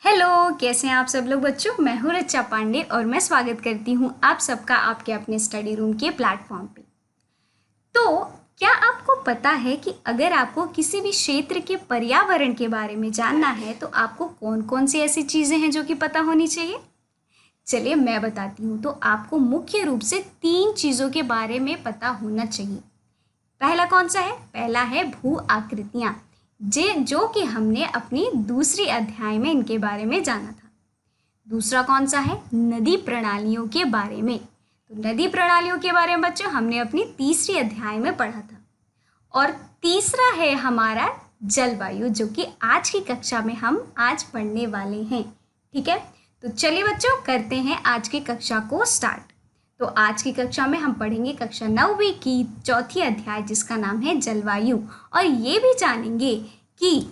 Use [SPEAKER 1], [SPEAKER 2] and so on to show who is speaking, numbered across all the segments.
[SPEAKER 1] Hello, कैसे हैं आप सब लोग बच्चों। मैं हूँ रचा पांडे और मैं स्वागत करती हूँ आप सबका आपके अपने स्टडी रूम के प्लेटफॉर्म पे। तो क्या आपको पता है कि अगर आपको किसी भी क्षेत्र के पर्यावरण के बारे में जानना है तो आपको कौन कौन सी ऐसी चीज़ें हैं जो कि पता होनी चाहिए। चलिए मैं बताती हूँ। तो आपको मुख्य रूप से 3 चीज़ों के बारे में पता होना चाहिए। पहला कौन सा है? पहला है भू आकृतियाँ, जो कि हमने अपनी दूसरी अध्याय में इनके बारे में जाना था। दूसरा कौन सा है? नदी प्रणालियों के बारे में। तो नदी प्रणालियों के बारे में बच्चों हमने अपनी तीसरी अध्याय में पढ़ा था। और तीसरा है हमारा जलवायु, जो कि आज की कक्षा में हम आज पढ़ने वाले हैं। ठीक है, तो चलिए बच्चों करते हैं आज की कक्षा को स्टार्ट। तो आज की कक्षा में हम पढ़ेंगे कक्षा 9वीं की चौथी अध्याय, जिसका नाम है जलवायु। और ये भी जानेंगे कि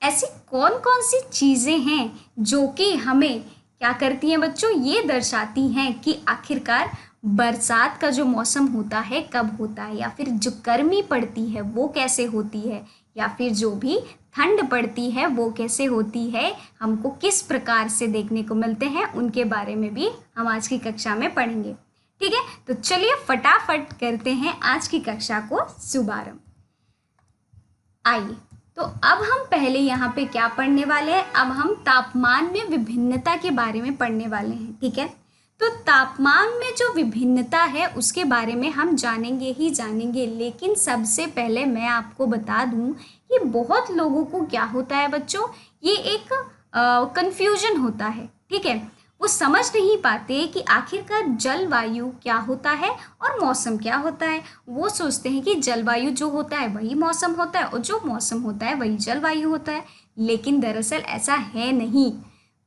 [SPEAKER 1] ऐसी कौन कौन सी चीज़ें हैं जो कि हमें क्या करती हैं बच्चों, ये दर्शाती हैं कि आखिरकार बरसात का जो मौसम होता है कब होता है, या फिर जो गर्मी पड़ती है वो कैसे होती है, या फिर जो भी ठंड पड़ती है वो कैसे होती है, हमको किस प्रकार से देखने को मिलते हैं, उनके बारे में भी हम आज की कक्षा में पढ़ेंगे। ठीक है, तो चलिए फटाफट करते हैं आज की कक्षा को शुभारंभ। आइए, तो अब हम पहले यहाँ पे क्या पढ़ने वाले हैं? अब हम तापमान में विभिन्नता के बारे में पढ़ने वाले हैं। ठीक है, तो तापमान में जो विभिन्नता है उसके बारे में हम जानेंगे ही जानेंगे, लेकिन सबसे पहले मैं आपको बता दूं कि बहुत लोगों को क्या होता है बच्चों, ये एक कंफ्यूजन होता है। ठीक है, वो समझ नहीं पाते कि आखिरकार जलवायु क्या होता है और मौसम क्या होता है। वो सोचते हैं कि जलवायु जो होता है वही मौसम होता है और जो मौसम होता है वही जलवायु होता है, लेकिन दरअसल ऐसा है नहीं,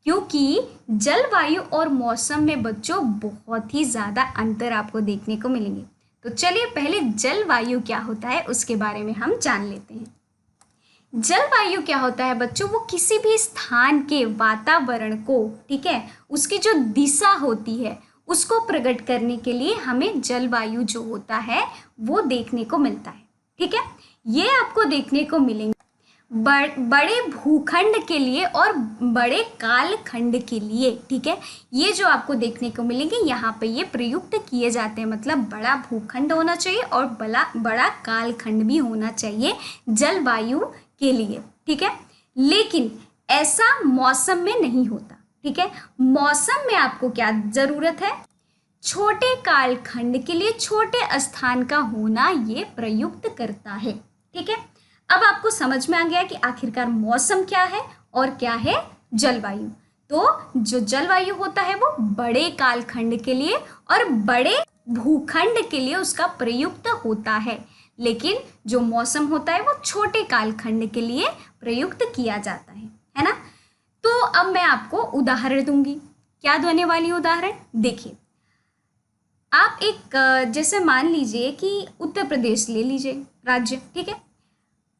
[SPEAKER 1] क्योंकि जलवायु और मौसम में बच्चों बहुत ही ज़्यादा अंतर आपको देखने को मिलेंगे। तो चलिए पहले जलवायु क्या होता है उसके बारे में हम जान लेते हैं। जलवायु क्या होता है बच्चों? वो किसी भी स्थान के वातावरण को, ठीक है, उसकी जो दिशा होती है उसको प्रकट करने के लिए हमें जलवायु जो होता है वो देखने को मिलता है। ठीक है, ये आपको देखने को मिलेंगे बड़े भूखंड के लिए और बड़े कालखंड के लिए। ठीक है, ये जो आपको देखने को मिलेंगे यहाँ पे ये प्रयुक्त किए जाते हैं, मतलब बड़ा भूखंड होना चाहिए और बड़ा कालखंड भी होना चाहिए जलवायु के लिए। ठीक है, लेकिन ऐसा मौसम में नहीं होता। ठीक है, मौसम में आपको क्या जरूरत है? छोटे कालखंड के लिए छोटे स्थान का होना ये प्रयुक्त करता है। ठीक है, अब आपको समझ में आ गया कि आखिरकार मौसम क्या है और क्या है जलवायु। तो जो जलवायु होता है वो बड़े कालखंड के लिए और बड़े भूखंड के लिए उसका प्रयुक्त होता है, लेकिन जो मौसम होता है वो छोटे कालखंड के लिए प्रयुक्त किया जाता है ना। तो अब मैं आपको उदाहरण दूंगी। क्या देने वाली उदाहरण? देखिए, आप एक जैसे मान लीजिए कि उत्तर प्रदेश ले लीजिए राज्य। ठीक है,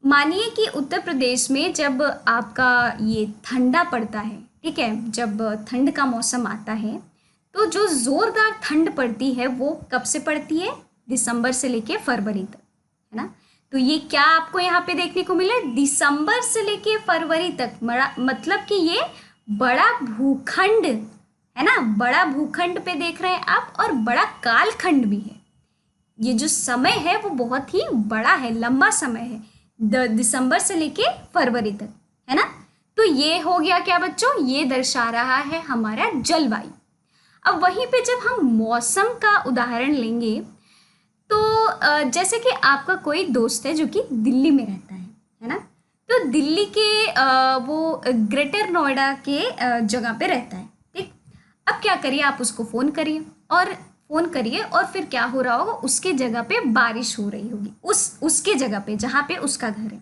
[SPEAKER 1] मानिए कि उत्तर प्रदेश में जब आपका ये ठंडा पड़ता है, ठीक है, जब ठंड का मौसम आता है तो जो ज़ोरदार ठंड पड़ती है वो कब से पड़ती है? दिसंबर से लेके फरवरी तक, है ना। तो ये क्या आपको यहाँ पे देखने को मिला? दिसंबर से लेके फरवरी तक, मतलब कि ये बड़ा भूखंड है ना, बड़ा भूखंड पे देख रहे हैं आप, और बड़ा कालखंड भी है। ये जो समय है वो बहुत ही बड़ा है, लंबा समय है, दिसंबर से लेके फरवरी तक, है ना। तो ये हो गया क्या बच्चों? ये दर्शा रहा है हमारा जलवायु। अब वहीं पे जब हम मौसम का उदाहरण लेंगे तो जैसे कि आपका कोई दोस्त है जो कि दिल्ली में रहता है ना। तो दिल्ली के वो ग्रेटर नोएडा के जगह पे रहता है। ठीक, अब क्या करिए, आप उसको फ़ोन करिए और फिर क्या हो रहा होगा, उसके जगह पे बारिश हो रही होगी, उसके जगह पे जहाँ पे उसका घर है।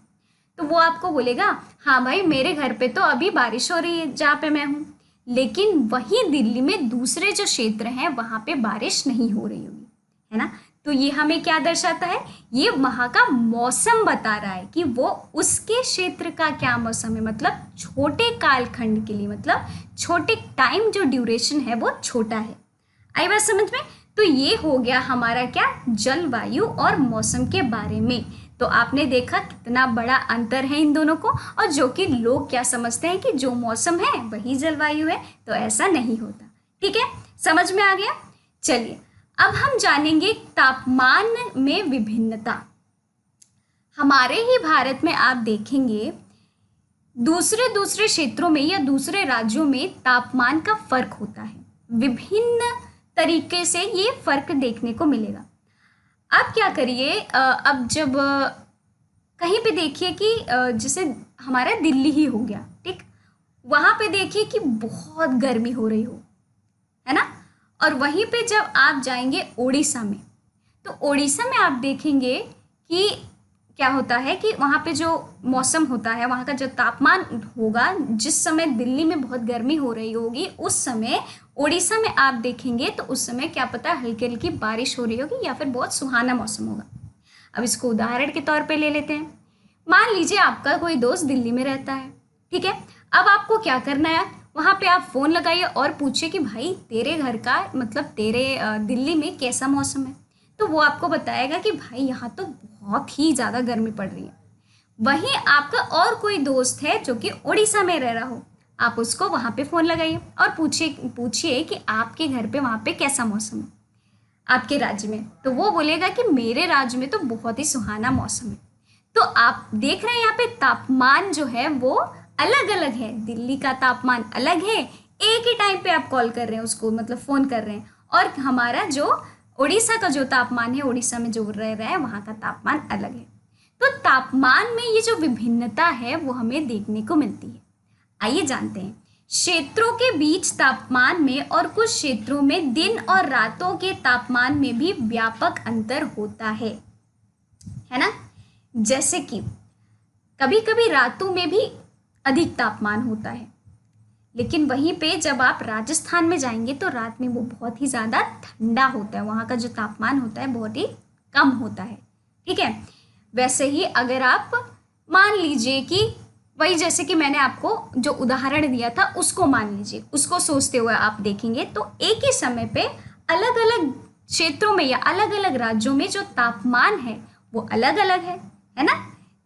[SPEAKER 1] तो वो आपको बोलेगा, हाँ भाई मेरे घर पे तो अभी बारिश हो रही है जहाँ पे मैं हूँ, लेकिन वहीं दिल्ली में दूसरे जो क्षेत्र हैं वहाँ पे बारिश नहीं हो रही होगी, है ना। तो ये हमें क्या दर्शाता है? ये वहाँ का मौसम बता रहा है कि वो उसके क्षेत्र का क्या मौसम है, मतलब छोटे कालखंड के लिए, मतलब छोटे टाइम जो ड्यूरेशन है वो छोटा है। आई बात समझ में? तो ये हो गया हमारा क्या? जलवायु और मौसम के बारे में। तो आपने देखा कितना बड़ा अंतर है इन दोनों को, और जो कि लोग क्या समझते हैं कि जो मौसम है वही जलवायु है, तो ऐसा नहीं होता। ठीक है, समझ में आ गया। चलिए अब हम जानेंगे तापमान में विभिन्नता। हमारे ही भारत में आप देखेंगे दूसरे दूसरे क्षेत्रों में या दूसरे राज्यों में तापमान का फर्क होता है, विभिन्न तरीके से ये फर्क देखने को मिलेगा। आप क्या करिए, अब जब कहीं पे देखिए कि जैसे हमारा दिल्ली ही हो गया, ठीक, वहाँ पे देखिए कि बहुत गर्मी हो रही हो, है ना। और वहीं पे जब आप जाएंगे उड़ीसा में, तो उड़ीसा में आप देखेंगे कि क्या होता है कि वहाँ पे जो मौसम होता है, वहाँ का जो तापमान होगा, जिस समय दिल्ली में बहुत गर्मी हो रही होगी, उस समय उड़ीसा में आप देखेंगे तो उस समय क्या पता हल्की हल्की बारिश हो रही होगी या फिर बहुत सुहाना मौसम होगा। अब इसको उदाहरण के तौर पे ले लेते हैं। मान लीजिए आपका कोई दोस्त दिल्ली में रहता है, ठीक है। अब आपको क्या करना है, वहाँ पे आप फ़ोन लगाइए और पूछिए कि भाई तेरे घर का मतलब तेरे दिल्ली में कैसा मौसम है, तो वो आपको बताएगा कि भाई यहाँ तो बहुत ही ज़्यादा गर्मी पड़ रही है। वहीं आपका और कोई दोस्त है जो कि उड़ीसा में रह रहा हो, आप उसको वहाँ पे फ़ोन लगाइए और पूछिए कि आपके घर पे वहाँ पे कैसा मौसम है आपके राज्य में, तो वो बोलेगा कि मेरे राज्य में तो बहुत ही सुहाना मौसम है। तो आप देख रहे हैं यहाँ पे तापमान जो है वो अलग अलग है, दिल्ली का तापमान अलग है, एक ही टाइम पे आप कॉल कर रहे हैं उसको, मतलब फ़ोन कर रहे हैं, और हमारा जो उड़ीसा का जो तापमान है, उड़ीसा में जो रह रहा है वहाँ का तापमान अलग है। तो तापमान में ये जो विभिन्नता है वो हमें देखने को मिलती है। आइए जानते हैं, क्षेत्रों के बीच तापमान में और कुछ क्षेत्रों में दिन और रातों के तापमान में भी व्यापक अंतर होता है ना। जैसे कि कभी कभी रातों में भी अधिक तापमान होता है, लेकिन वहीं पे जब आप राजस्थान में जाएंगे तो रात में वो बहुत ही ज़्यादा ठंडा होता है, वहाँ का जो तापमान होता है बहुत ही कम होता है। ठीक है, वैसे ही अगर आप मान लीजिए कि वही जैसे कि मैंने आपको जो उदाहरण दिया था उसको मान लीजिए, उसको सोचते हुए आप देखेंगे तो एक ही समय पे अलग अलग क्षेत्रों में या अलग अलग राज्यों में जो तापमान है वो अलग अलग है ना।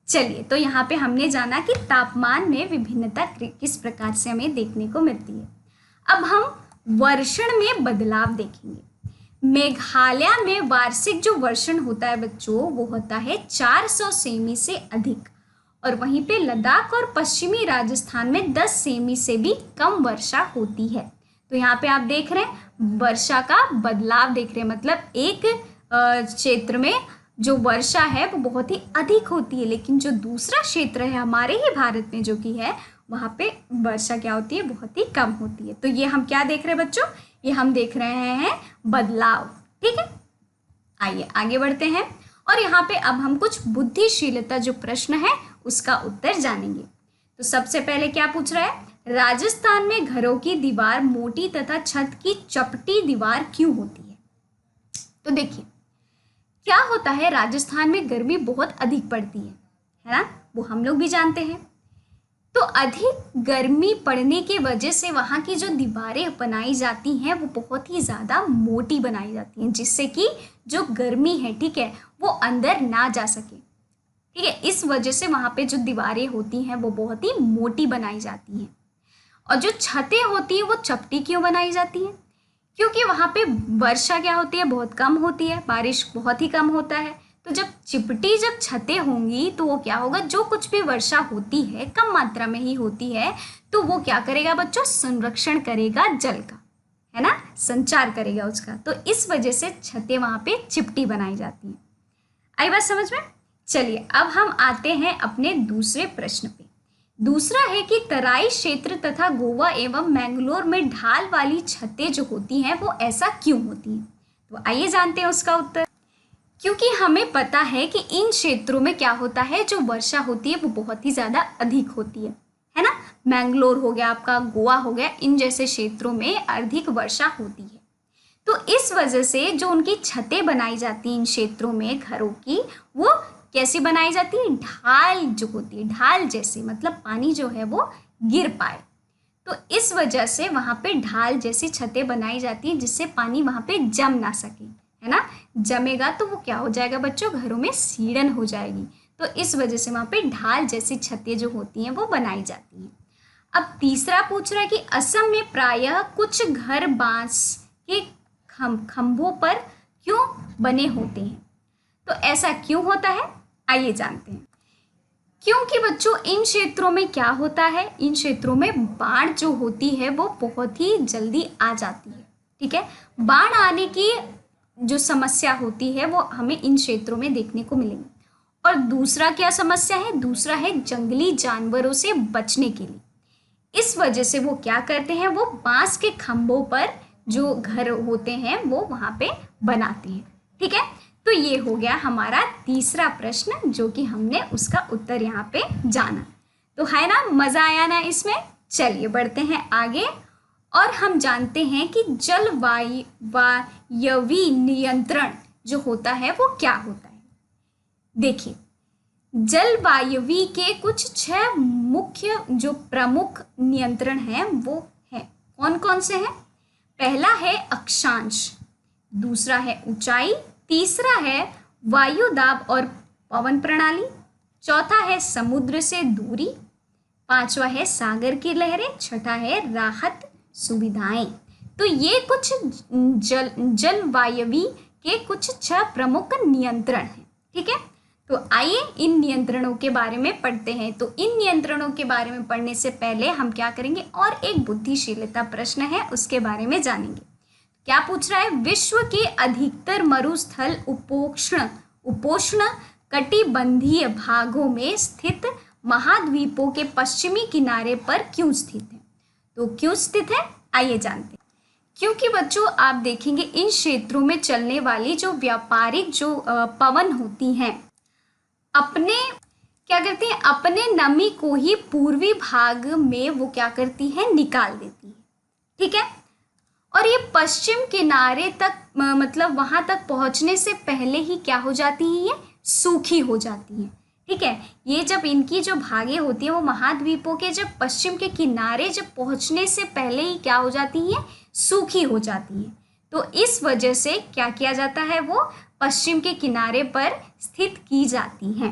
[SPEAKER 1] चलिए, तो यहाँ पे हमने जाना कि तापमान में विभिन्नता किस प्रकार से हमें देखने को मिलती है। अब हम वर्षण में बदलाव देखेंगे। मेघालय में वार्षिक जो वर्षण होता है बच्चों वो होता है 400 सेमी से अधिक, और वहीं पे लद्दाख और पश्चिमी राजस्थान में 10 सेमी से भी कम वर्षा होती है। तो यहाँ पे आप देख रहे हैं वर्षा का बदलाव देख रहे हैं, मतलब एक क्षेत्र में जो वर्षा है वो बहुत ही अधिक होती है, लेकिन जो दूसरा क्षेत्र है हमारे ही भारत में जो कि है वहाँ पे वर्षा क्या होती है, बहुत ही कम होती है। तो ये हम क्या देख रहे हैं बच्चों, ये हम देख रहे हैं बदलाव। ठीक है, आइए आगे बढ़ते हैं और यहाँ पे अब हम कुछ बुद्धिशीलता जो प्रश्न है उसका उत्तर जानेंगे। तो सबसे पहले क्या पूछ रहा है, राजस्थान में घरों की दीवार मोटी तथा छत की चपटी दीवार क्यों होती है। तो देखिए क्या होता है, राजस्थान में गर्मी बहुत अधिक पड़ती है ना, वो हम लोग भी जानते हैं। तो अधिक गर्मी पड़ने की वजह से वहाँ की जो दीवारें बनाई जाती हैं वो बहुत ही ज़्यादा मोटी बनाई जाती हैं, जिससे कि जो गर्मी है, ठीक है, वो अंदर ना जा सके। ठीक है, इस वजह से वहाँ पे जो दीवारें होती हैं वो बहुत ही मोटी बनाई जाती हैं। और जो छतें होती हैं वो चपटी क्यों बनाई जाती हैं, क्योंकि वहाँ पे वर्षा क्या होती है, बहुत कम होती है, बारिश बहुत ही कम होता है। तो जब छतें होंगी तो वो क्या होगा, जो कुछ भी वर्षा होती है कम मात्रा में ही होती है, तो वो क्या करेगा बच्चों, संरक्षण करेगा जल का, है ना, संचार करेगा उसका। तो इस वजह से छतें वहाँ पे चिपटी बनाई जाती हैं। आई बात समझ में। चलिए अब हम आते हैं अपने दूसरे प्रश्न पे। दूसरा है कि तराई क्षेत्र तथा गोवा एवं मैंगलोर में ढाल वाली छतें जो होती हैं वो ऐसा क्यों होती हैं। तो आइए जानते हैं उसका उत्तर। क्योंकि हमें पता है कि इन क्षेत्रों में क्या होता है, जो वर्षा होती है वो बहुत ही ज़्यादा अधिक होती है ना। मैंगलोर हो गया आपका, गोवा हो गया, इन जैसे क्षेत्रों में अधिक वर्षा होती है। तो इस वजह से जो उनकी छतें बनाई जाती हैं इन क्षेत्रों में घरों की, वो कैसी बनाई जाती है, ढाल जो होती है, ढाल जैसे, मतलब पानी जो है वो गिर पाए। तो इस वजह से वहाँ पे ढाल जैसी छतें बनाई जाती हैं जिससे पानी वहाँ पे जम ना सके, है ना। जमेगा तो वो क्या हो जाएगा बच्चों, घरों में सीड़न हो जाएगी। तो इस वजह से वहाँ पे ढाल जैसी छतें जो होती हैं वो बनाई जाती हैं। अब तीसरा पूछ रहा है कि असम में प्रायः कुछ घर बांस के खंभों पर क्यों बने होते हैं? तो ऐसा क्यों होता है, आइए जानते हैं। क्योंकि बच्चों इन क्षेत्रों में क्या होता है, इन क्षेत्रों में बाढ़ जो होती है वो बहुत ही जल्दी आ जाती है। ठीक है, बाढ़ आने की जो समस्या होती है वो हमें इन क्षेत्रों में देखने को मिलेगी। और दूसरा क्या समस्या है, दूसरा है जंगली जानवरों से बचने के लिए। इस वजह से वो क्या करते हैं, वो बांस के खंभों पर जो घर होते हैं वो वहाँ पे बनाते हैं। ठीक है, तो ये हो गया हमारा तीसरा प्रश्न जो कि हमने उसका उत्तर यहाँ पे जाना। तो है ना, मज़ा आया ना इसमें। चलिए बढ़ते हैं आगे और हम जानते हैं कि जलवायु नियंत्रण जो होता है वो क्या होता है। देखिए, जलवायु के कुछ 6 मुख्य जो प्रमुख नियंत्रण हैं वो हैं, कौन कौन से हैं? पहला है अक्षांश, दूसरा है ऊंचाई, तीसरा है वायु दाब और पवन प्रणाली, चौथा है समुद्र से दूरी, पांचवा है सागर की लहरें, छठा है राहत सुविधाएं। तो ये कुछ जलवायु के कुछ 6 प्रमुख नियंत्रण हैं। ठीक है, तो आइए इन नियंत्रणों के बारे में पढ़ते हैं। तो इन नियंत्रणों के बारे में पढ़ने से पहले हम क्या करेंगे, और एक बुद्धिशीलता प्रश्न है उसके बारे में जानेंगे। क्या पूछ रहा है, विश्व के अधिकतर मरुस्थल उपोष्ण कटिबंधीय भागों में स्थित महाद्वीपों के पश्चिमी किनारे पर क्यों स्थित है? तो क्यों स्थित है, आइए जानते हैं। क्योंकि बच्चों आप देखेंगे इन क्षेत्रों में चलने वाली जो व्यापारिक जो पवन होती हैं अपने क्या करती हैं, अपने नमी को ही पूर्वी भाग में वो क्या करती है, निकाल देती है। ठीक है, और ये पश्चिम किनारे तक मतलब वहाँ तक पहुँचने से पहले ही क्या हो जाती हैं, ये सूखी हो जाती हैं। ठीक है, ये जब इनकी जो भागें होती हैं वो महाद्वीपों के जब पश्चिम के किनारे जब पहुँचने से पहले ही क्या हो जाती हैं, सूखी हो जाती हैं। तो इस वजह से क्या किया जाता है, वो पश्चिम के किनारे पर स्थित की जाती हैं।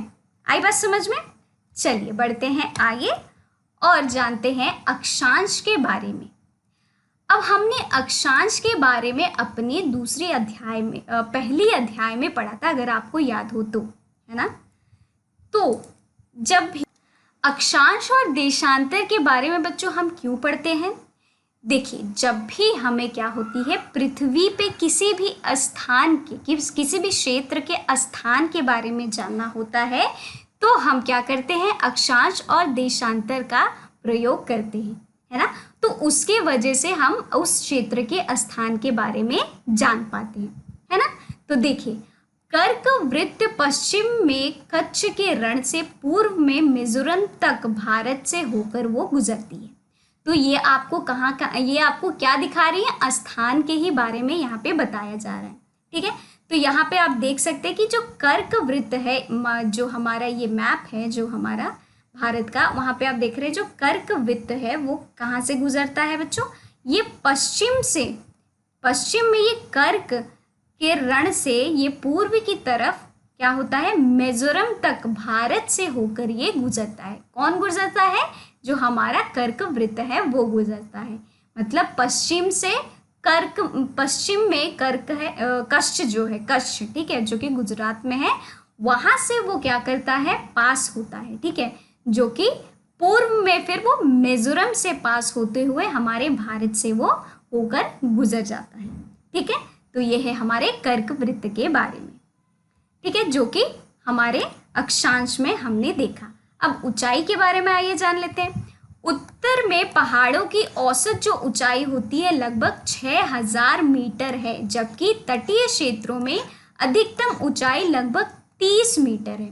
[SPEAKER 1] आई बात समझ में? चलिए बढ़ते हैं आगे और जानते हैं अक्षांश के बारे में। अब हमने अक्षांश के बारे में अपने दूसरे अध्याय में पहली अध्याय में पढ़ा था, अगर आपको याद हो तो, है ना। तो जब भी अक्षांश और देशांतर के बारे में बच्चों हम क्यों पढ़ते हैं, देखिए जब भी हमें क्या होती है, पृथ्वी पे किसी भी स्थान के किसी भी क्षेत्र के स्थान के बारे में जानना होता है तो हम क्या करते हैं, अक्षांश और देशांतर का प्रयोग करते हैं, है ना। तो उसके वजह से हम उस क्षेत्र के स्थान के बारे में जान पाते हैं, है ना। तो देखिए, कर्क वृत्त पश्चिम में कच्छ के रण से पूर्व में मिजोरम तक भारत से होकर वो गुजरती है। तो ये आपको कहाँ का, ये आपको क्या दिखा रही है, स्थान के ही बारे में यहाँ पे बताया जा रहा है। ठीक है, तो यहाँ पे आप देख सकते हैं कि जो कर्क वृत्त है, जो हमारा ये मैप है जो हमारा भारत का, वहाँ पे आप देख रहे हैं जो कर्क वृत्त है वो कहाँ से गुजरता है बच्चों, ये पश्चिम से, पश्चिम में ये कर्क के रण से ये पूर्व की तरफ क्या होता है, मिजोरम तक भारत से होकर ये गुजरता है। कौन गुजरता है, जो हमारा कर्क वृत्त है वो गुजरता है। मतलब पश्चिम से कर्क, पश्चिम में कर्क है, कच्छ जो है, कच्छ, ठीक है, जो कि गुजरात में है, वहाँ से वो क्या करता है, पास होता है। ठीक है, जो कि पूर्व में फिर वो मिजोरम से पास होते हुए हमारे भारत से वो होकर गुजर जाता है। ठीक है, तो ये है हमारे कर्क वृत्त के बारे में। ठीक है, जो कि हमारे अक्षांश में हमने देखा। अब ऊंचाई के बारे में आइए जान लेते हैं। उत्तर में पहाड़ों की औसत जो ऊंचाई होती है लगभग 6000 मीटर है, जबकि तटीय क्षेत्रों में अधिकतम ऊंचाई लगभग 30 मीटर है।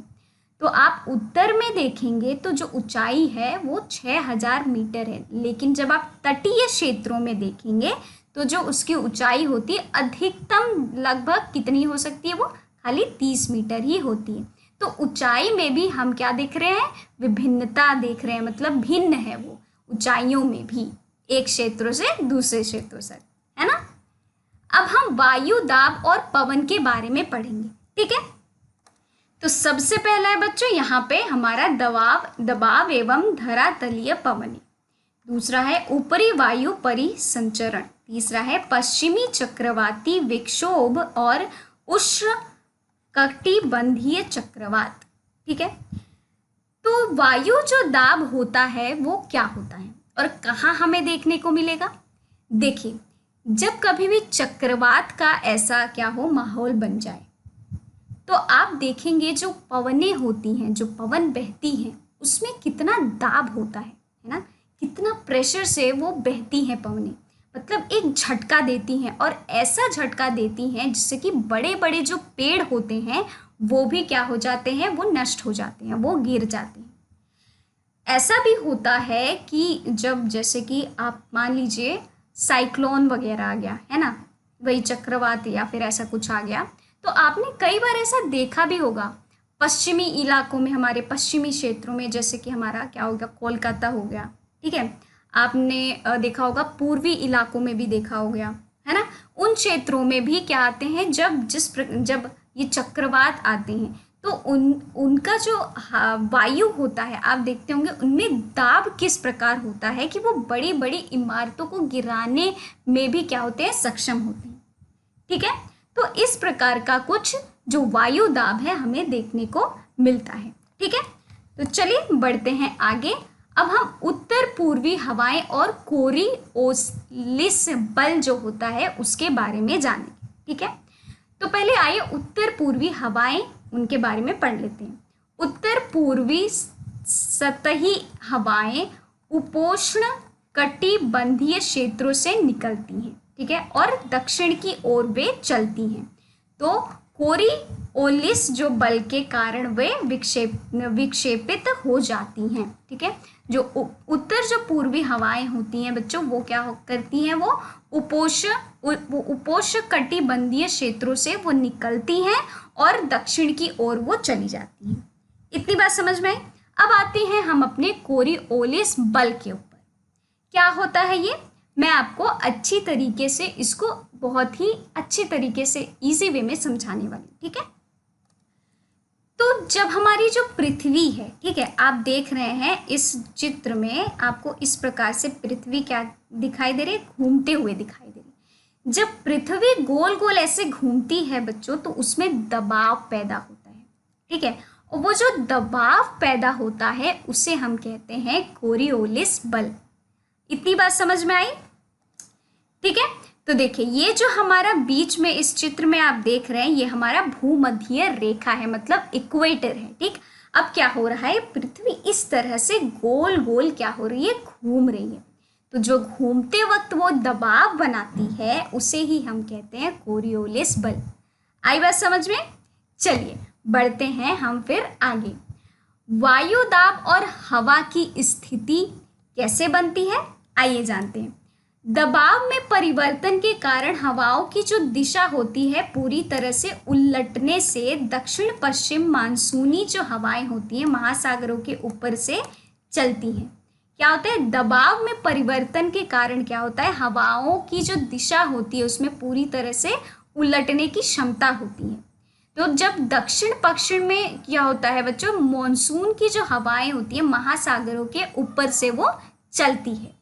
[SPEAKER 1] तो आप उत्तर में देखेंगे तो जो ऊंचाई है वो 6000 मीटर है, लेकिन जब आप तटीय क्षेत्रों में देखेंगे तो जो उसकी ऊंचाई होती है अधिकतम लगभग कितनी हो सकती है, वो खाली 30 मीटर ही होती है। तो ऊंचाई में भी हम क्या देख रहे हैं, विभिन्नता देख रहे हैं, मतलब भिन्न है वो ऊंचाइयों में भी, एक क्षेत्र से दूसरे क्षेत्रों से, है ना। अब हम वायु दाब और पवन के बारे में पढ़ेंगे। ठीक है, तो सबसे पहला है बच्चों यहाँ पे हमारा दबाव एवं धरातलीय पवन। दूसरा है ऊपरी वायु परिसंचरण। तीसरा है पश्चिमी चक्रवाती विक्षोभ और उष्ण कटिबंधीय चक्रवात। ठीक है, तो वायु जो दाब होता है वो क्या होता है और कहाँ हमें देखने को मिलेगा? देखिए, जब कभी भी चक्रवात का ऐसा क्या हो माहौल बन जाए तो आप देखेंगे जो पवनें होती हैं, जो पवन बहती हैं, उसमें कितना दाब होता है ना, कितना प्रेशर से वो बहती हैं पवनें, मतलब एक झटका देती हैं और ऐसा झटका देती हैं जिससे कि बड़े बड़े जो पेड़ होते हैं वो भी क्या हो जाते हैं, वो नष्ट हो जाते हैं, वो गिर जाते हैं। ऐसा भी होता है कि जब जैसे कि आप मान लीजिए साइक्लोन वगैरह आ गया है ना, वही चक्रवात या फिर ऐसा कुछ आ गया, तो आपने कई बार ऐसा देखा भी होगा पश्चिमी इलाकों में, हमारे पश्चिमी क्षेत्रों में, जैसे कि हमारा क्या हो गया कोलकाता हो गया, ठीक है, आपने देखा होगा पूर्वी इलाकों में भी देखा हो गया है ना, उन क्षेत्रों में भी क्या आते हैं जब ये चक्रवात आते हैं तो उनका जो वायु होता है आप देखते होंगे उनमें दाब किस प्रकार होता है कि वो बड़ी बड़ी इमारतों को गिराने में भी क्या होते हैं, सक्षम होते हैं। ठीक है, तो इस प्रकार का कुछ जो वायु दाब है हमें देखने को मिलता है। ठीक है, तो चलिए बढ़ते हैं आगे। अब हम उत्तर पूर्वी हवाएं और कोरिओलिस बल जो होता है उसके बारे में जानेंगे। ठीक है, तो पहले आइए उत्तर पूर्वी हवाएं, उनके बारे में पढ़ लेते हैं। उत्तर पूर्वी सतही हवाएं उपोष्ण कटिबंधीय क्षेत्रों से निकलती हैं, ठीक है, और दक्षिण की ओर वे चलती हैं। तो कोरिओलिस जो बल के कारण वे विक्षेपित हो जाती हैं। ठीक है, जो उत्तर जो पूर्वी हवाएं होती हैं बच्चों वो क्या करती हैं, वो उपोष्ण कटिबंधीय क्षेत्रों से वो निकलती हैं और दक्षिण की ओर वो चली जाती हैं। इतनी बात समझ में आई। अब आते हैं हम अपने कोरिओलिस बल के ऊपर। क्या होता है ये, मैं आपको अच्छी तरीके से इसको बहुत ही अच्छी तरीके से इजी वे में समझाने वाली। ठीक है, तो जब हमारी जो पृथ्वी है, ठीक है, आप देख रहे हैं इस चित्र में आपको इस प्रकार से पृथ्वी क्या दिखाई दे रही है, घूमते हुए दिखाई दे रही है। जब पृथ्वी गोल गोल ऐसे घूमती है बच्चों तो उसमें दबाव पैदा होता है। ठीक है, और वो जो दबाव पैदा होता है उसे हम कहते हैं कोरिओलिस बल। इतनी बात समझ में आई? ठीक है, तो देखिए ये जो हमारा बीच में इस चित्र में आप देख रहे हैं ये हमारा भूमध्य रेखा है, मतलब इक्वेटर है। ठीक, अब क्या हो रहा है, पृथ्वी इस तरह से गोल गोल क्या हो रही है, घूम रही है। तो जो घूमते वक्त वो दबाव बनाती है उसे ही हम कहते हैं कोरिओलिस बल। आई बात समझ में? चलिए बढ़ते हैं हम फिर आगे। वायु दाब और हवा की स्थिति कैसे बनती है, आइए जानते हैं। दबाव में परिवर्तन के कारण हवाओं की जो दिशा होती है पूरी तरह से उलटने से दक्षिण पश्चिम मानसूनी जो हवाएं होती हैं महासागरों के ऊपर से चलती हैं। क्या होता है, दबाव में परिवर्तन के कारण क्या होता है, हवाओं की जो दिशा होती है उसमें पूरी तरह से उलटने की क्षमता होती है। तो जब दक्षिण पश्चिम में क्या होता है बच्चों, मॉनसून की जो हवाएं होती है महासागरों के ऊपर से वो चलती है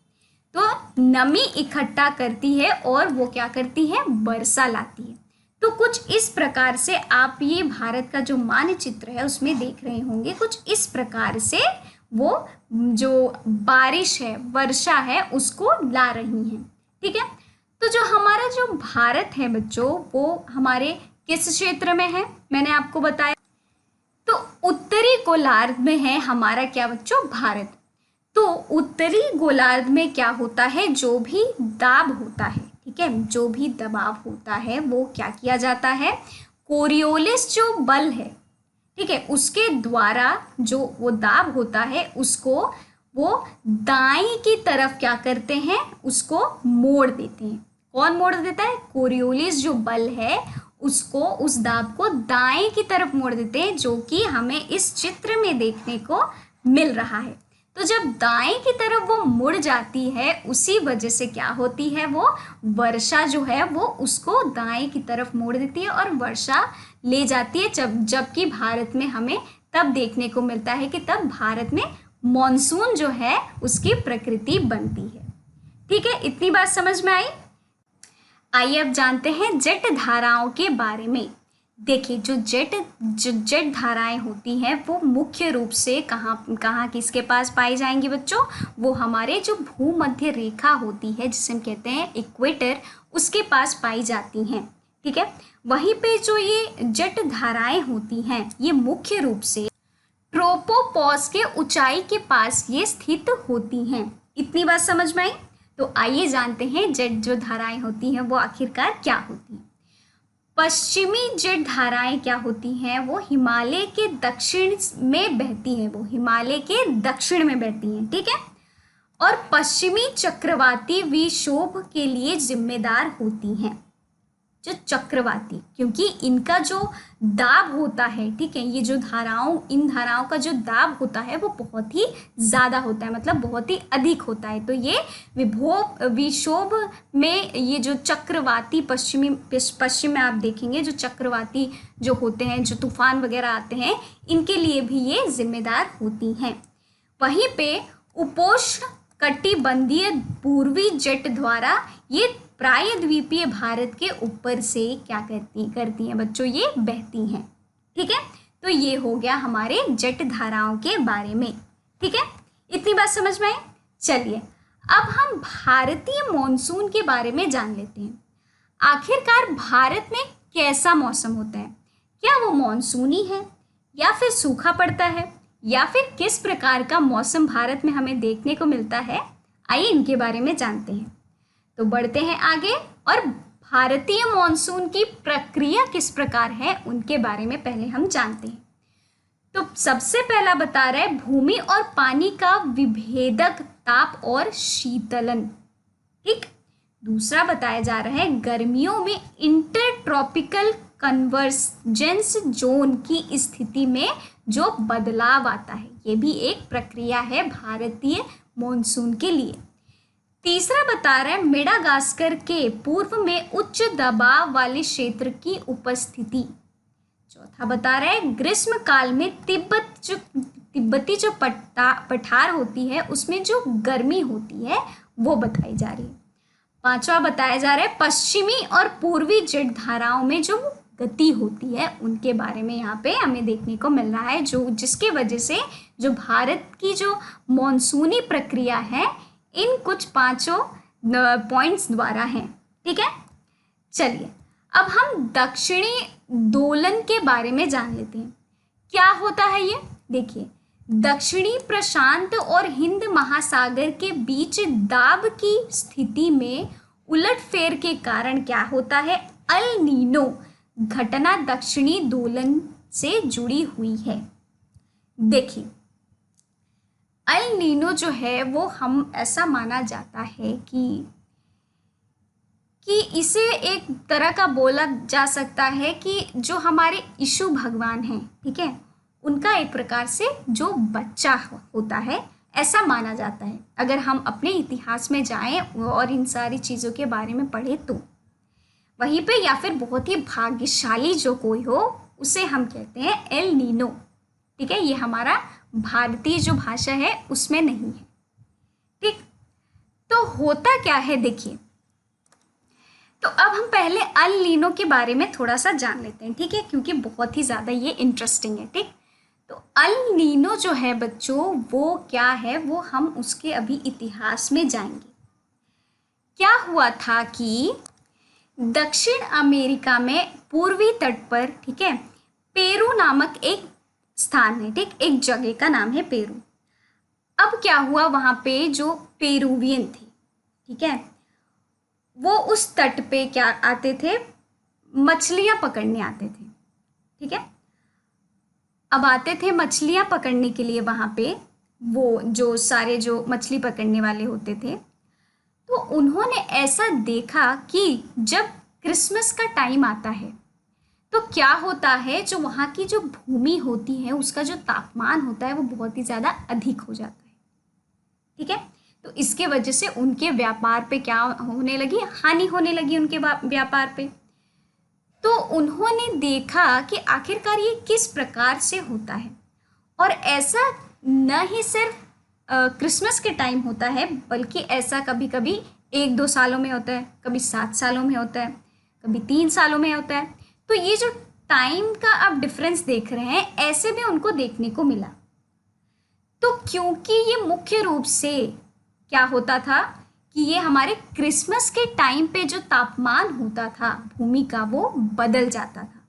[SPEAKER 1] तो नमी इकट्ठा करती है और वो क्या करती है, वर्षा लाती है। तो कुछ इस प्रकार से आप ये भारत का जो मानचित्र है उसमें देख रहे होंगे, कुछ इस प्रकार से वो जो बारिश है, वर्षा है, उसको ला रही हैं। ठीक है, तो जो हमारा जो भारत है बच्चों वो हमारे किस क्षेत्र में है, मैंने आपको बताया, तो उत्तरी गोलार्ध में है हमारा क्या बच्चों, भारत। तो उत्तरी गोलार्ध में क्या होता है, जो भी दाब होता है, ठीक है, जो भी दबाव होता है वो क्या किया जाता है, कोरिओलिस जो बल है, ठीक है, उसके द्वारा जो वो दाब होता है उसको वो दाएं की तरफ क्या करते हैं, उसको मोड़ देते हैं। कौन मोड़ देता है, कोरिओलिस जो बल है उसको, उस दाब को दाएं की तरफ मोड़ देते हैं, जो कि हमें इस चित्र में देखने को मिल रहा है। तो जब दाएं की तरफ वो मुड़ जाती है, उसी वजह से क्या होती है, वो वर्षा जो है वो उसको दाएं की तरफ मोड़ देती है और वर्षा ले जाती है। जबकि भारत में हमें तब देखने को मिलता है कि तब भारत में मॉनसून जो है उसकी प्रकृति बनती है। ठीक है, इतनी बात समझ में आई। आइए अब जानते हैं जेट धाराओं के बारे में। देखिए, जो जेट धाराएं होती हैं वो मुख्य रूप से कहाँ किसके पास पाई जाएंगी बच्चों? वो हमारे जो भूमध्य रेखा होती है, जिसे हम कहते हैं इक्वेटर, उसके पास पाई जाती हैं। ठीक है, वहीं पे जो ये जेट धाराएं होती हैं ये मुख्य रूप से ट्रोपोपॉज के ऊंचाई के पास ये स्थित होती हैं। इतनी बात समझ में आई? तो आइए जानते हैं जेट जो धाराएं होती हैं वो आखिरकार क्या होती हैं। पश्चिमी जेट धाराएं क्या होती हैं? वो हिमालय के दक्षिण में बहती हैं, वो हिमालय के दक्षिण में बहती हैं। ठीक है, और पश्चिमी चक्रवाती विक्षोभ के लिए जिम्मेदार होती हैं। जो चक्रवाती, क्योंकि इनका जो दाब होता है, ठीक है, ये जो इन धाराओं का जो दाब होता है वो बहुत ही ज़्यादा होता है, मतलब बहुत ही अधिक होता है। तो ये विक्षोभ में ये जो चक्रवाती पश्चिम में आप देखेंगे जो चक्रवाती जो होते हैं, जो तूफान वगैरह आते हैं, इनके लिए भी ये जिम्मेदार होती हैं। वहीं पे उपोष्ण कटिबंधीय पूर्वी जेट द्वारा ये प्रायद्वीपीय भारत के ऊपर से क्या करती हैं बच्चों? ये बहती हैं। ठीक है, तो ये हो गया हमारे जेट धाराओं के बारे में। ठीक है, इतनी बात समझ में आई। चलिए अब हम भारतीय मॉनसून के बारे में जान लेते हैं। आखिरकार भारत में कैसा मौसम होता है? क्या वो मॉनसूनी है या फिर सूखा पड़ता है, या फिर किस प्रकार का मौसम भारत में हमें देखने को मिलता है? आइए इनके बारे में जानते हैं। तो बढ़ते हैं आगे और भारतीय मॉनसून की प्रक्रिया किस प्रकार है उनके बारे में पहले हम जानते हैं। तो सबसे पहला बता रहा है भूमि और पानी का विभेदक ताप और शीतलन। ठीक, दूसरा बताया जा रहा है गर्मियों में इंटरट्रॉपिकल कन्वर्जेंस जोन की स्थिति में जो बदलाव आता है, ये भी एक प्रक्रिया है भारतीय मॉनसून के लिए। तीसरा बता रहा है मेडागास्कर के पूर्व में उच्च दबाव वाले क्षेत्र की उपस्थिति। चौथा बता रहा है ग्रीष्म काल में तिब्बती जो पठार होती है उसमें जो गर्मी होती है वो बताई जा रही है। पांचवा बताया जा रहा है पश्चिमी और पूर्वी जेट धाराओं में जो गति होती है उनके बारे में यहाँ पे हमें देखने को मिल रहा है, जो जिसके वजह से जो भारत की जो मॉनसूनी प्रक्रिया है इन कुछ पांचों पॉइंट्स द्वारा हैं। ठीक है, चलिए अब हम दक्षिणी दोलन के बारे में जान लेते हैं। क्या होता है ये? देखिए, दक्षिणी प्रशांत और हिंद महासागर के बीच दाब की स्थिति में उलटफेर के कारण क्या होता है? अल नीनो घटना दक्षिणी दोलन से जुड़ी हुई है। देखिए, अल नीनो जो है वो हम ऐसा माना जाता है कि इसे एक तरह का बोला जा सकता है कि जो हमारे यीशु भगवान हैं, ठीक है, उनका एक प्रकार से जो बच्चा होता है ऐसा माना जाता है। अगर हम अपने इतिहास में जाएं और इन सारी चीज़ों के बारे में पढ़ें तो वहीं पे, या फिर बहुत ही भाग्यशाली जो कोई हो उसे हम कहते हैं एल नीनो। ठीक है, ये हमारा भारतीय जो भाषा है उसमें नहीं है। ठीक, तो होता क्या है देखिए, तो अब हम पहले अल नीनो के बारे में थोड़ा सा जान लेते हैं। ठीक है, क्योंकि बहुत ही ज़्यादा ये इंटरेस्टिंग है। ठीक, तो अल नीनो जो है बच्चों वो क्या है वो हम उसके अभी इतिहास में जाएंगे। क्या हुआ था कि दक्षिण अमेरिका में पूर्वी तट पर, ठीक है, पेरू नामक एक स्थान है। ठीक, एक जगह का नाम है पेरू। अब क्या हुआ, वहाँ पे जो पेरुवियन थे, ठीक है, वो उस तट पे क्या आते थे, मछलियाँ पकड़ने आते थे। ठीक है, अब आते थे मछलियाँ पकड़ने के लिए वहाँ पे, वो जो सारे जो मछली पकड़ने वाले होते थे, तो उन्होंने ऐसा देखा कि जब क्रिसमस का टाइम आता है तो क्या होता है, जो वहाँ की जो भूमि होती है उसका जो तापमान होता है वो बहुत ही ज़्यादा अधिक हो जाता है। ठीक है। तो इसके वजह से उनके व्यापार पे क्या होने लगी, हानि होने लगी उनके व्यापार पे। तो उन्होंने देखा कि आखिरकार ये किस प्रकार से होता है, और ऐसा न ही सिर्फ क्रिसमस के टाइम होता है, बल्कि ऐसा कभी कभी 1-2 सालों में होता है, कभी 7 सालों में होता है, कभी 3 सालों में होता है। तो ये जो टाइम का आप डिफरेंस देख रहे हैं, ऐसे भी उनको देखने को मिला। तो क्योंकि ये मुख्य रूप से क्या होता था कि ये हमारे क्रिसमस के टाइम पे जो तापमान होता था भूमि का, वो बदल जाता था,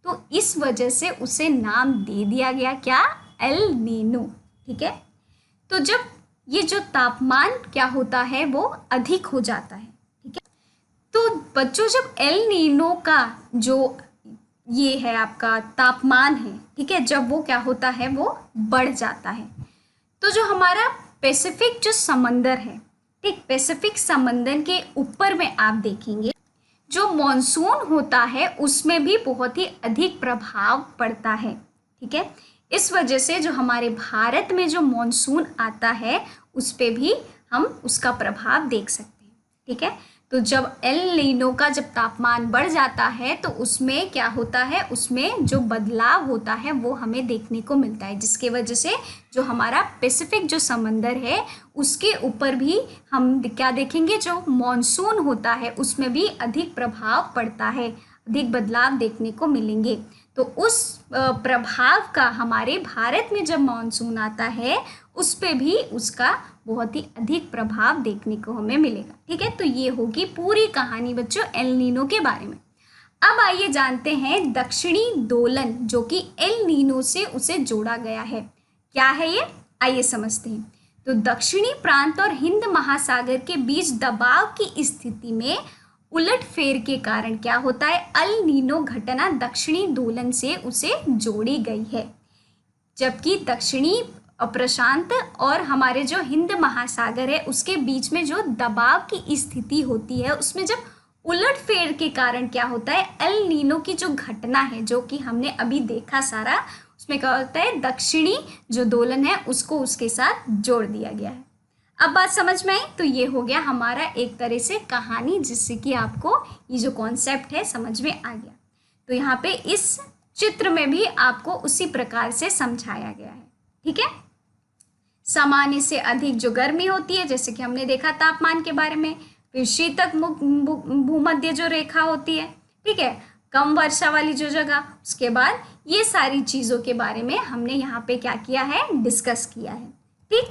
[SPEAKER 1] तो इस वजह से उसे नाम दे दिया गया, क्या, एल नीनो। ठीक है। तो जब ये जो तापमान क्या होता है वो अधिक हो जाता है, ठीक है। तो बच्चों, जब एल नीनो का जो ये है आपका तापमान है, ठीक है, जब वो क्या होता है, वो बढ़ जाता है, तो जो हमारा पैसिफिक जो समंदर है, ठीक, पैसिफिक समंदर के ऊपर में आप देखेंगे जो मॉनसून होता है उसमें भी बहुत ही अधिक प्रभाव पड़ता है, ठीक है। इस वजह से जो हमारे भारत में जो मॉनसून आता है उस पे भी हम उसका प्रभाव देख सकते हैं, ठीक है। तो जब एल नीनो का जब तापमान बढ़ जाता है तो उसमें क्या होता है, उसमें जो बदलाव होता है वो हमें देखने को मिलता है, जिसके वजह से जो हमारा पैसिफिक जो समंदर है उसके ऊपर भी हम क्या देखेंगे, जो मॉनसून होता है उसमें भी अधिक प्रभाव पड़ता है, अधिक बदलाव देखने को मिलेंगे। तो उस प्रभाव का हमारे भारत में जब मॉनसून आता है उस पे भी उसका बहुत ही अधिक प्रभाव देखने को हमें मिलेगा, ठीक है। तो ये होगी पूरी कहानी बच्चों एल नीनो के बारे में। अब आइए जानते हैं दक्षिणी दोलन, जो कि एल नीनो से उसे जोड़ा गया है। क्या है ये, आइए समझते हैं। तो दक्षिणी प्रांत और हिंद महासागर के बीच दबाव की स्थिति में उलटफेर के कारण क्या होता है, एल नीनो घटना दक्षिणी दोलन से उसे जोड़ी गई है। जबकि दक्षिणी प्रशांत और हमारे जो हिंद महासागर है उसके बीच में जो दबाव की स्थिति होती है उसमें जब उलटफेर के कारण क्या होता है, एल नीनो की जो घटना है जो कि हमने अभी देखा सारा, उसमें क्या होता है, दक्षिणी जो दोलन है उसको उसके साथ जोड़ दिया गया है। अब बात समझ में आई। तो ये हो गया हमारा एक तरह से कहानी, जिससे कि आपको ये जो कॉन्सेप्ट है समझ में आ गया। तो यहाँ पे इस चित्र में भी आपको उसी प्रकार से समझाया गया है, ठीक है। सामान्य से अधिक जो गर्मी होती है, जैसे कि हमने देखा तापमान के बारे में, फिर शीतक भूमध्य जो रेखा होती है, ठीक है, कम वर्षा वाली जो जगह, उसके बाद ये सारी चीज़ों के बारे में हमने यहाँ पे क्या किया है, डिस्कस किया है, ठीक।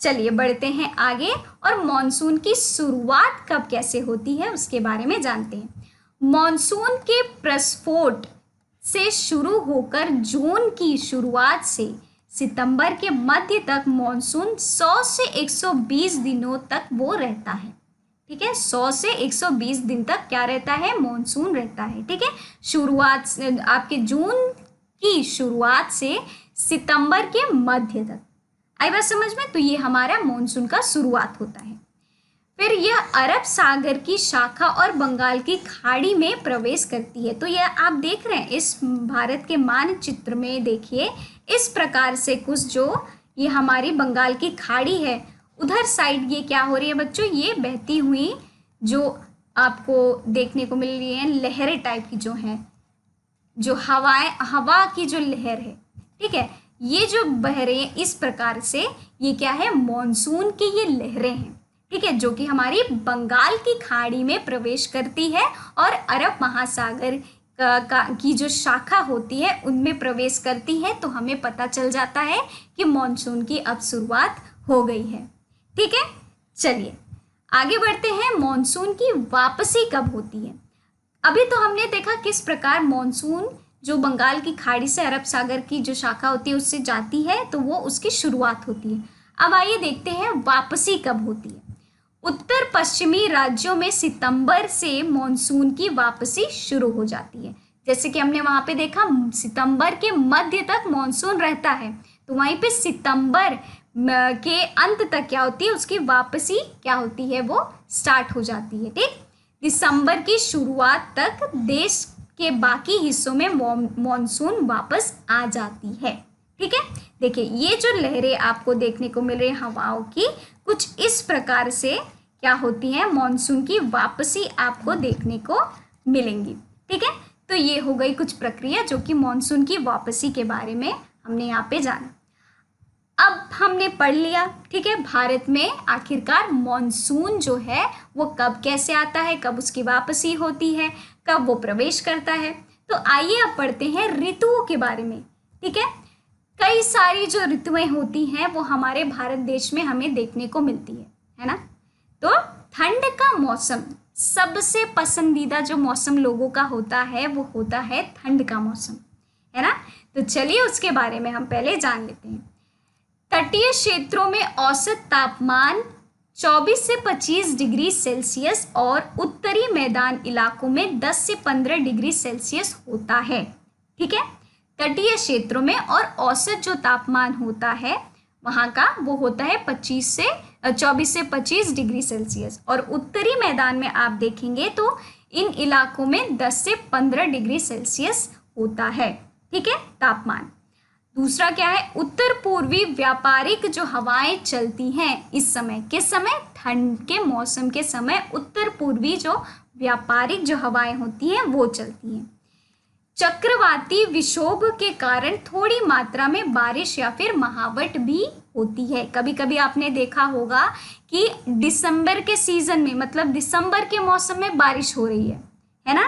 [SPEAKER 1] चलिए बढ़ते हैं आगे और मॉनसून की शुरुआत कब कैसे होती है उसके बारे में जानते हैं। मॉनसून के प्रस्फोट से शुरू होकर जून की शुरुआत से सितंबर के मध्य तक मॉनसून 100 से 120 दिनों तक वो रहता है, ठीक है। 100 से 120 दिन तक क्या रहता है, मॉनसून रहता है, ठीक है। शुरुआत आपके जून की शुरुआत से सितंबर के मध्य तक, आई बात समझ में। तो ये हमारा मॉनसून का शुरुआत होता है। फिर यह अरब सागर की शाखा और बंगाल की खाड़ी में प्रवेश करती है। तो यह आप देख रहे हैं इस भारत के मानचित्र में, देखिए इस प्रकार से कुछ जो ये हमारी बंगाल की खाड़ी है उधर साइड ये क्या हो रही है बच्चों, ये बहती हुई जो आपको देखने को मिल रही है लहरें टाइप की जो हैं, जो हवा की जो लहर है, ठीक है, ये जो बह रही है इस प्रकार से, ये क्या है, मॉनसून की ये लहरें हैं, ठीक है, जो कि हमारी बंगाल की खाड़ी में प्रवेश करती है और अरब महासागर की जो शाखा होती है उनमें प्रवेश करती है। तो हमें पता चल जाता है कि मॉनसून की अब शुरुआत हो गई है, ठीक है। चलिए आगे बढ़ते हैं, मॉनसून की वापसी कब होती है। अभी तो हमने देखा किस प्रकार मॉनसून जो बंगाल की खाड़ी से अरब सागर की जो शाखा होती है उससे जाती है, तो वो उसकी शुरुआत होती है। अब आइए देखते हैं वापसी कब होती है। उत्तर पश्चिमी राज्यों में सितंबर से मॉनसून की वापसी शुरू हो जाती है। जैसे कि हमने वहाँ पे देखा सितंबर के मध्य तक मॉनसून रहता है, तो वहीं पे सितंबर के अंत तक क्या होती है, उसकी वापसी क्या होती है, वो स्टार्ट हो जाती है, ठीक। दिसंबर की शुरुआत तक देश के बाकी हिस्सों में मॉनसून वापस आ जाती है, ठीक है। देखिए ये जो लहरें आपको देखने को मिल रही है हवाओं की, कुछ इस प्रकार से क्या होती है, मानसून की वापसी आपको देखने को मिलेंगी। ठीक है, तो ये हो गई कुछ प्रक्रिया जो कि मानसून की वापसी के बारे में हमने यहाँ पे जाना। अब हमने पढ़ लिया, ठीक है, भारत में आखिरकार मानसून जो है वो कब कैसे आता है, कब उसकी वापसी होती है, कब वो प्रवेश करता है। तो आइए अब पढ़ते हैं ऋतुओं के बारे में। ठीक है, कई सारी जो ऋतुएं होती हैं वो हमारे भारत देश में हमें देखने को मिलती है ना। तो ठंड का मौसम, सबसे पसंदीदा जो मौसम लोगों का होता है वो होता है ठंड का मौसम, है ना। तो चलिए उसके बारे में हम पहले जान लेते हैं। तटीय क्षेत्रों में औसत तापमान 24 से 25 डिग्री सेल्सियस और उत्तरी मैदान इलाकों में 10 से 15 डिग्री सेल्सियस होता है। ठीक है, तटीय क्षेत्रों में और औसत जो तापमान होता है वहाँ का वो होता है 24 से 25 डिग्री सेल्सियस, और उत्तरी मैदान में आप देखेंगे तो इन इलाकों में 10 से 15 डिग्री सेल्सियस होता है। ठीक है, तापमान। दूसरा क्या है, उत्तर पूर्वी व्यापारिक जो हवाएं चलती हैं इस समय, किस समय, ठंड के मौसम के समय उत्तर पूर्वी जो व्यापारिक जो हवाएं होती हैं वो चलती हैं। चक्रवाती विक्षोभ के कारण थोड़ी मात्रा में बारिश या फिर महावट भी होती है। कभी कभी आपने देखा होगा कि दिसंबर के सीजन में, मतलब दिसंबर के मौसम में बारिश हो रही है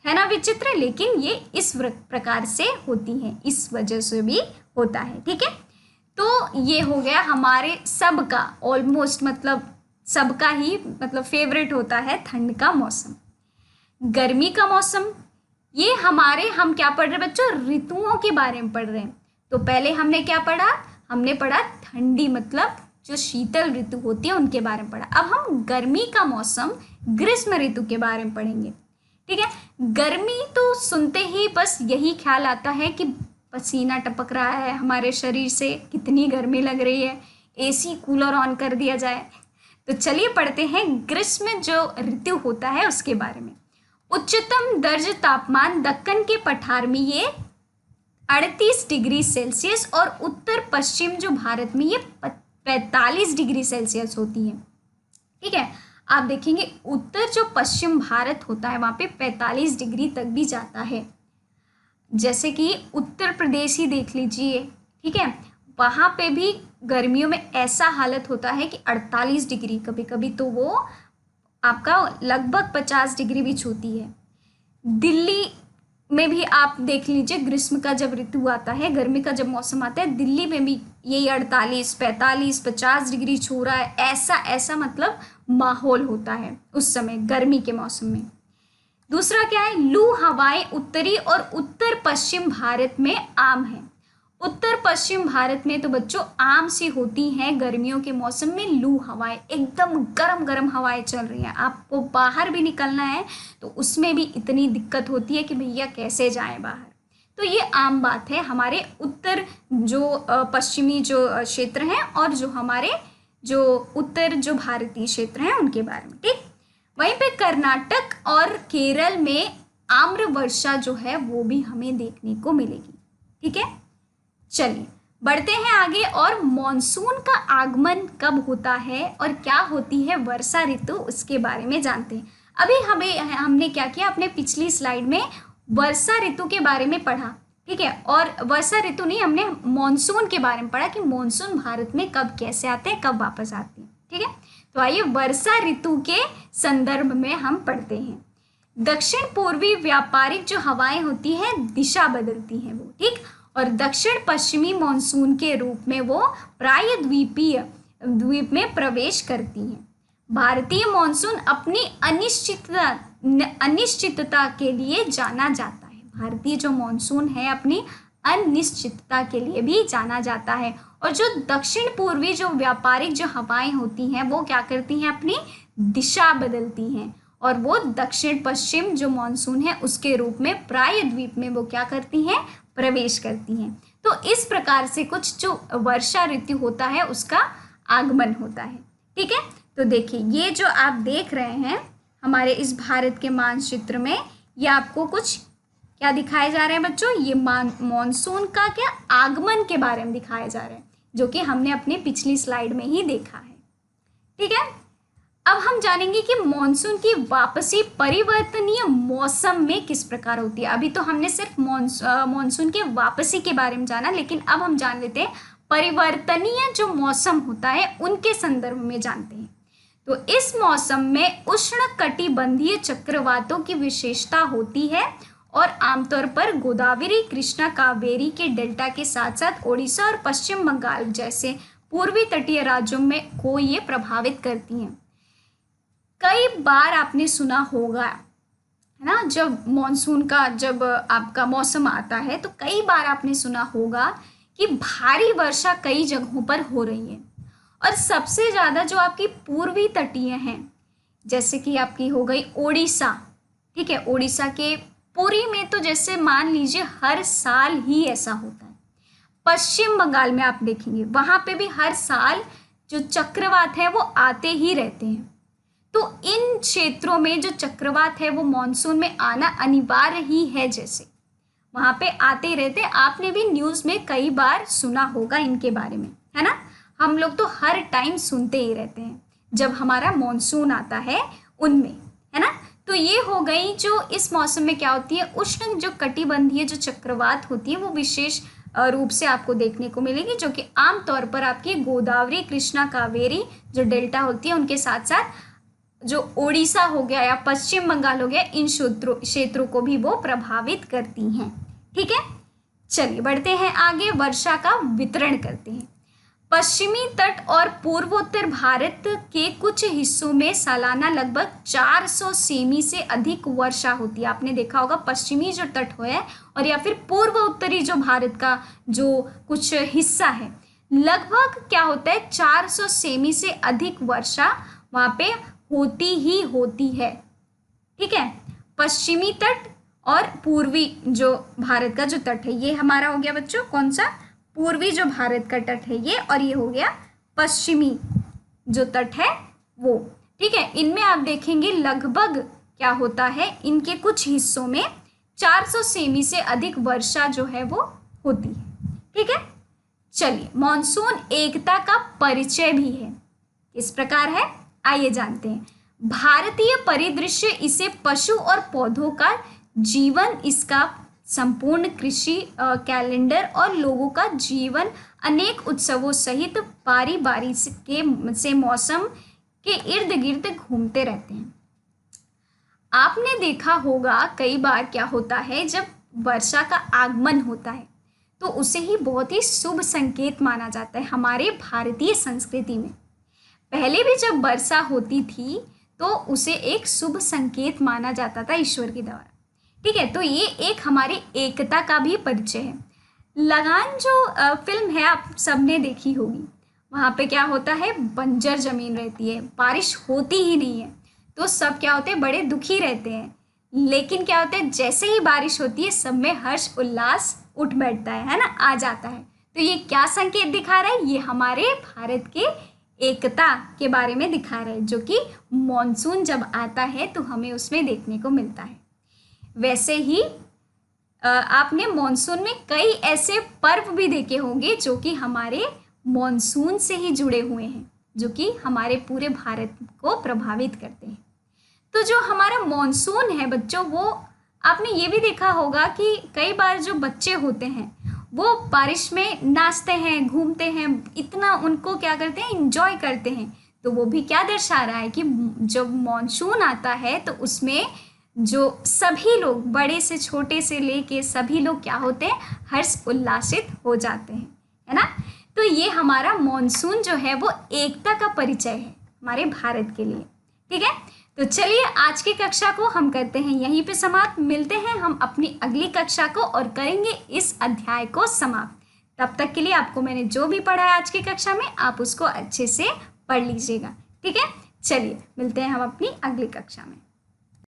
[SPEAKER 1] ना विचित्र, लेकिन ये इस प्रकार से होती है, इस वजह से भी होता है। ठीक है, तो ये हो गया हमारे सबका ऑलमोस्ट, मतलब सबका ही मतलब फेवरेट होता है ठंड का मौसम। गर्मी का मौसम, ये हम क्या पढ़ रहे हैं बच्चों, ऋतुओं के बारे में पढ़ रहे हैं। तो पहले हमने क्या पढ़ा, हमने पढ़ा ठंडी, मतलब जो शीतल ऋतु होती है उनके बारे में पढ़ा। अब हम गर्मी का मौसम, ग्रीष्म ऋतु के बारे में पढ़ेंगे। ठीक है, गर्मी तो सुनते ही बस यही ख्याल आता है कि पसीना टपक रहा है हमारे शरीर से, कितनी गर्मी लग रही है, एसी कूलर ऑन कर दिया जाए। तो चलिए पढ़ते हैं ग्रीष्म जो ऋतु होता है उसके बारे में। उच्चतम दर्ज तापमान दक्कन के पठार में ये 38 डिग्री सेल्सियस और उत्तर पश्चिम जो भारत में ये 45 डिग्री सेल्सियस होती है। ठीक है, आप देखेंगे उत्तर जो पश्चिम भारत होता है वहाँ पे 45 डिग्री तक भी जाता है। जैसे कि उत्तर प्रदेश ही देख लीजिए, ठीक है, वहाँ पे भी गर्मियों में ऐसा हालत होता है कि 48 डिग्री, कभी कभी तो वो आपका लगभग 50 डिग्री भी छूती है। दिल्ली में भी आप देख लीजिए, ग्रीष्म का जब ऋतु आता है, गर्मी का जब मौसम आता है, दिल्ली में भी यही 48, 45, 50 डिग्री छू रहा है, ऐसा मतलब माहौल होता है उस समय गर्मी के मौसम में। दूसरा क्या है, लू हवाएं उत्तरी और उत्तर पश्चिम भारत में आम है। उत्तर पश्चिम भारत में तो बच्चों आम सी होती हैं गर्मियों के मौसम में लू हवाएं, एकदम गरम गरम हवाएं चल रही हैं, आपको बाहर भी निकलना है तो उसमें भी इतनी दिक्कत होती है कि भैया कैसे जाएं बाहर। तो ये आम बात है हमारे उत्तर जो पश्चिमी जो क्षेत्र हैं और जो हमारे जो उत्तर जो भारतीय क्षेत्र हैं उनके बारे में। ठीक, वहीं पे कर्नाटक और केरल में आम्र वर्षा जो है वो भी हमें देखने को मिलेगी। ठीक है, चलिए बढ़ते हैं आगे और मॉनसून का आगमन कब होता है और क्या होती है वर्षा ऋतु, उसके बारे में जानते हैं। अभी हमने क्या किया, अपने पिछली स्लाइड में वर्षा ऋतु के बारे में पढ़ा। ठीक है, और वर्षा ऋतु नहीं, हमने मॉनसून के बारे में पढ़ा कि मॉनसून भारत में कब कैसे आते हैं, कब वापस आते हैं। ठीक है, तो आइए वर्षा ऋतु के संदर्भ में हम पढ़ते हैं। दक्षिण पूर्वी व्यापारिक जो हवाएं होती हैं दिशा बदलती हैं वो, ठीक, और दक्षिण पश्चिमी मानसून के रूप में वो द्वीप में प्रवेश करती हैं। भारतीय मानसून अपनी अनिश्चितता के लिए जाना जाता है। भारतीय जो मानसून है अपनी अनिश्चितता के लिए भी जाना जाता है। और जो दक्षिण पूर्वी जो व्यापारिक जो हवाएं होती हैं वो क्या करती हैं, अपनी दिशा बदलती हैं और वो दक्षिण पश्चिम जो मानसून है उसके रूप में प्रायद्वीप में वो क्या करती हैं, प्रवेश करती हैं। तो इस प्रकार से कुछ जो वर्षा ऋतु होता है उसका आगमन होता है। ठीक है, तो देखिए ये जो आप देख रहे हैं हमारे इस भारत के मानचित्र में, ये आपको कुछ क्या दिखाए जा रहे हैं बच्चों, ये मॉनसून का क्या आगमन के बारे में दिखाए जा रहे हैं, जो कि हमने अपने पिछली स्लाइड में ही देखा है। ठीक है। अब हम जानेंगे कि मॉनसून की वापसी परिवर्तनीय मौसम में किस प्रकार होती है। अभी तो हमने सिर्फ मॉनसून के वापसी के बारे में जाना, लेकिन अब हम जान लेते हैं परिवर्तनीय जो मौसम होता है उनके संदर्भ में जानते हैं। तो इस मौसम में उष्ण कटिबंधीय चक्रवातों की विशेषता होती है और आमतौर पर गोदावरी, कृष्णा, कावेरी के डेल्टा के साथ साथ ओडिशा और पश्चिम बंगाल जैसे पूर्वी तटीय राज्यों में को ये प्रभावित करती हैं। कई बार आपने सुना होगा, है ना, जब मॉनसून का जब आपका मौसम आता है तो कई बार आपने सुना होगा कि भारी वर्षा कई जगहों पर हो रही है। और सबसे ज़्यादा जो आपकी पूर्वी तटीय हैं, जैसे कि आपकी हो गई ओडिशा, ठीक है, ओडिशा के पुरी में तो जैसे मान लीजिए हर साल ही ऐसा होता है। पश्चिम बंगाल में आप देखेंगे वहाँ पे भी हर साल जो चक्रवात है वो आते ही रहते हैं। तो इन क्षेत्रों में जो चक्रवात है वो मॉनसून में आना अनिवार्य ही है, जैसे वहाँ पे आते ही रहते हैं। आपने भी न्यूज़ में कई बार सुना होगा इनके बारे में, है ना। हम लोग तो हर टाइम सुनते ही रहते हैं जब हमारा मॉनसून आता है उनमें, है ना। तो ये हो गई जो इस मौसम में क्या होती है, उष्ण जो कटिबंधीय जो चक्रवात होती है वो विशेष रूप से आपको देखने को मिलेगी, जो कि आमतौर पर आपकी गोदावरी, कृष्णा, कावेरी जो डेल्टा होती है उनके साथ साथ जो ओडिशा हो गया या पश्चिम बंगाल हो गया, इन क्षेत्रों को भी वो प्रभावित करती हैं। ठीक है, चलिए बढ़ते हैं आगे, वर्षा का वितरण करते हैं। पश्चिमी तट और पूर्वोत्तर भारत के कुछ हिस्सों में सालाना लगभग 400 सेमी से अधिक वर्षा होती है। आपने देखा होगा पश्चिमी जो तट है और या फिर पूर्व उत्तरी जो भारत का जो कुछ हिस्सा है, लगभग क्या होता है 400 सेमी से अधिक वर्षा वहाँ पे होती ही होती है। ठीक है, पश्चिमी तट और पूर्वी जो भारत का जो तट है, ये हमारा हो गया बच्चों कौन सा, पूर्वी जो भारत का तट है ये, और ये हो गया पश्चिमी जो तट है वो। ठीक है, इनमें आप देखेंगे लगभग क्या होता है, इनके कुछ हिस्सों में 400 सेमी से अधिक वर्षा जो है वो होती है। ठीक है, चलिए मॉनसून एकता का परिचय भी है, किस प्रकार है आइए जानते हैं। भारतीय परिदृश्य इसे पशु और पौधों का जीवन, इसका संपूर्ण कृषि कैलेंडर और लोगों का जीवन अनेक उत्सवों सहित बारी बारी से मौसम के इर्द गिर्द घूमते रहते हैं। आपने देखा होगा कई बार क्या होता है, जब वर्षा का आगमन होता है तो उसे ही बहुत ही शुभ संकेत माना जाता है हमारे भारतीय संस्कृति में। पहले भी जब वर्षा होती थी तो उसे एक शुभ संकेत माना जाता था ईश्वर के द्वारा। ठीक है, तो ये एक हमारी एकता का भी परिचय है। लगान जो फिल्म है आप सबने देखी होगी, वहाँ पे क्या होता है, बंजर जमीन रहती है, बारिश होती ही नहीं है, तो सब क्या होते हैं, बड़े दुखी रहते हैं। लेकिन क्या होता है, जैसे ही बारिश होती है सब में हर्ष उल्लास उठ बैठता है ना, आ जाता है। तो ये क्या संकेत दिखा रहा है, ये हमारे भारत के एकता के बारे में दिखा रहा है, जो कि मॉनसून जब आता है तो हमें उसमें देखने को मिलता है। वैसे ही आपने मॉनसून में कई ऐसे पर्व भी देखे होंगे जो कि हमारे मॉनसून से ही जुड़े हुए हैं, जो कि हमारे पूरे भारत को प्रभावित करते हैं। तो जो हमारा मॉनसून है बच्चों, वो आपने ये भी देखा होगा कि कई बार जो बच्चे होते हैं वो बारिश में नाचते हैं, घूमते हैं, इतना उनको क्या करते हैं, इंजॉय करते हैं। तो वो भी क्या दर्शा रहा है कि जब मॉनसून आता है तो उसमें जो सभी लोग, बड़े से छोटे से लेके सभी लोग क्या होते हैं, हर्ष उल्लासित हो जाते हैं, है ना। तो ये हमारा मॉनसून जो है वो एकता का परिचय है हमारे भारत के लिए। ठीक है, तो चलिए आज की कक्षा को हम करते हैं यहीं पे समाप्त। मिलते हैं हम अपनी अगली कक्षा को और करेंगे इस अध्याय को समाप्त। तब तक के लिए आपको मैंने जो भी पढ़ा है आज की कक्षा में, आप उसको अच्छे से पढ़ लीजिएगा। ठीक है, चलिए मिलते हैं हम अपनी अगली कक्षा में।